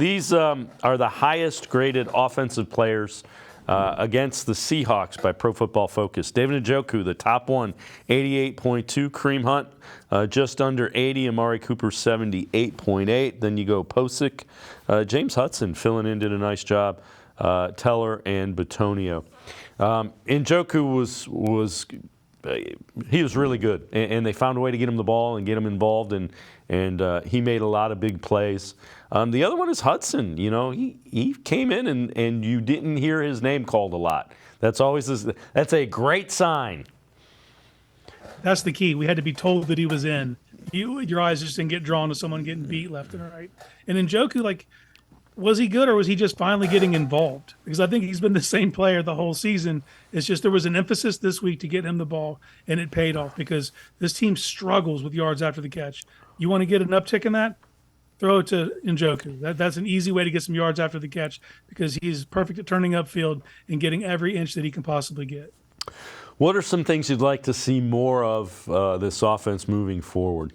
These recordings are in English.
These are the highest graded offensive players against the Seahawks by Pro Football Focus. David Njoku, the top one, 88.2. Kareem Hunt, just under 80. Amari Cooper, 78.8. Then you go Posick. James Hudson filling in, did a nice job. Teller and Batonio. Njoku was he was really good, and they found a way to get him the ball and get him involved, and he made a lot of big plays. The other one is Hudson. You know, he came in and you didn't hear his name called a lot. That's a great sign. That's the key. We had to be told that he was in. Your eyes just didn't get drawn to someone getting beat left and right. And Njoku, like, was he good or was he just finally getting involved? Because I think he's been the same player the whole season. It's just there was an emphasis this week to get him the ball, and it paid off because this team struggles with yards after the catch. You want to get an uptick in that? Throw it to Njoku. That's an easy way to get some yards after the catch because he's perfect at turning upfield and getting every inch that he can possibly get. What are some things you'd like to see more of this offense moving forward?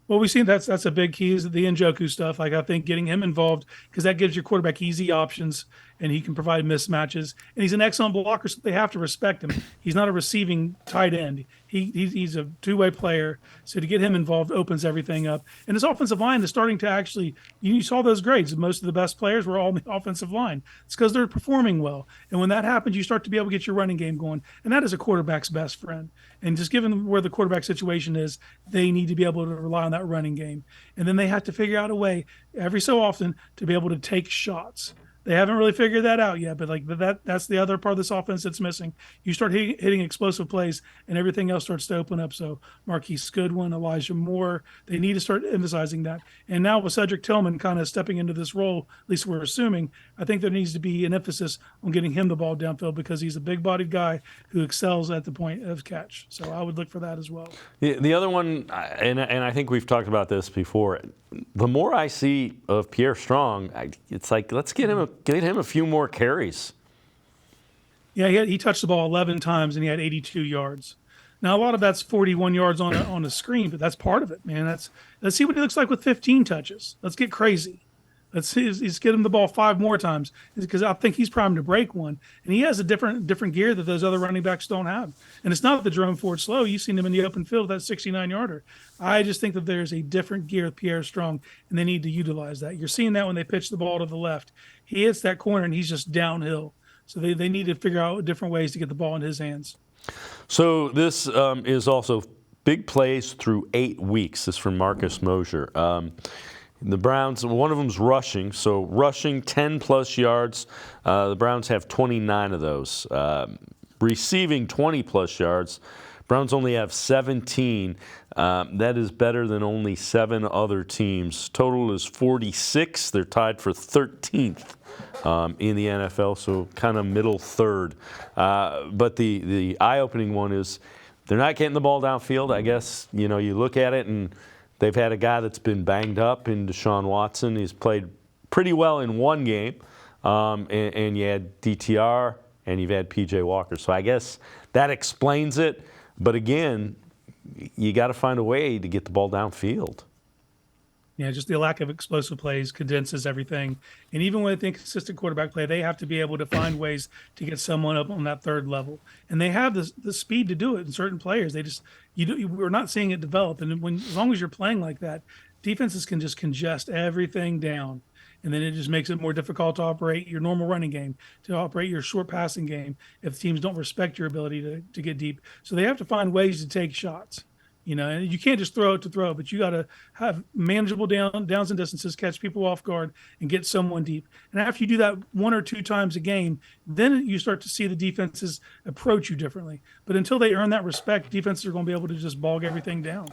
Well, we've seen that's a big key is the Njoku stuff. Like, I think getting him involved because that gives your quarterback easy options and he can provide mismatches. And he's an excellent blocker, so they have to respect him. He's not a receiving tight end. He's a two-way player. So to get him involved opens everything up. And his offensive line is starting to actually – you saw those grades. Most of the best players were all on the offensive line. It's because they're performing well. And when that happens, you start to be able to get your running game going. And that is a quarterback's best friend. And just given where the quarterback situation is, they need to be able to rely on that running game. And then they have to figure out a way every so often to be able to take shots. They haven't really figured that out yet, but that's the other part of this offense that's missing. You start hitting explosive plays, and everything else starts to open up. So Marquise Goodwin, Elijah Moore, they need to start emphasizing that. And now with Cedric Tillman kind of stepping into this role, at least we're assuming, I think there needs to be an emphasis on getting him the ball downfield because he's a big-bodied guy who excels at the point of catch. So I would look for that as well. The other one, and I think we've talked about this before, the more I see of Pierre Strong, it's like let's get him a few more carries. Yeah, he touched the ball 11 times and he had 82 yards. Now a lot of that's 41 yards on a screen, but that's part of it, man. Let's see what he looks like with 15 touches. Let's get crazy. Let's get him the ball 5 more times because I think he's primed to break one, and he has a different gear that those other running backs don't have. And it's not that Jerome Ford's slow. You've seen him in the open field, that 69-yarder. I just think that there's a different gear with Pierre Strong, and they need to utilize that. You're seeing that when they pitch the ball to the left. He hits that corner, and he's just downhill. So they need to figure out different ways to get the ball in his hands. So this is also big plays through 8 weeks. This is from Marcus Mosher. The Browns, one of them's rushing, so rushing 10-plus yards. The Browns have 29 of those. Receiving 20-plus yards. Browns only have 17. That is better than only 7 other teams. Total is 46. They're tied for 13th in the NFL, so kind of middle third. But the eye-opening one is they're not getting the ball downfield. I guess, you look at it and they've had a guy that's been banged up in Deshaun Watson. He's played pretty well in one game. And you had DTR and you've had P.J. Walker. So I guess that explains it. But again, you got to find a way to get the ball downfield. Yeah, just the lack of explosive plays condenses everything. And even with inconsistent quarterback play, they have to be able to find ways to get someone up on that third level. And they have the speed to do it in certain players. We're not seeing it develop. And as long as you're playing like that, defenses can just congest everything down. And then it just makes it more difficult to operate your normal running game, to operate your short passing game if teams don't respect your ability to get deep. So they have to find ways to take shots. And you can't just throw it to throw, but you got to have manageable downs and distances, catch people off guard, and get someone deep. And after you do that 1 or 2 times a game, then you start to see the defenses approach you differently. But until they earn that respect, defenses are going to be able to just bog everything down.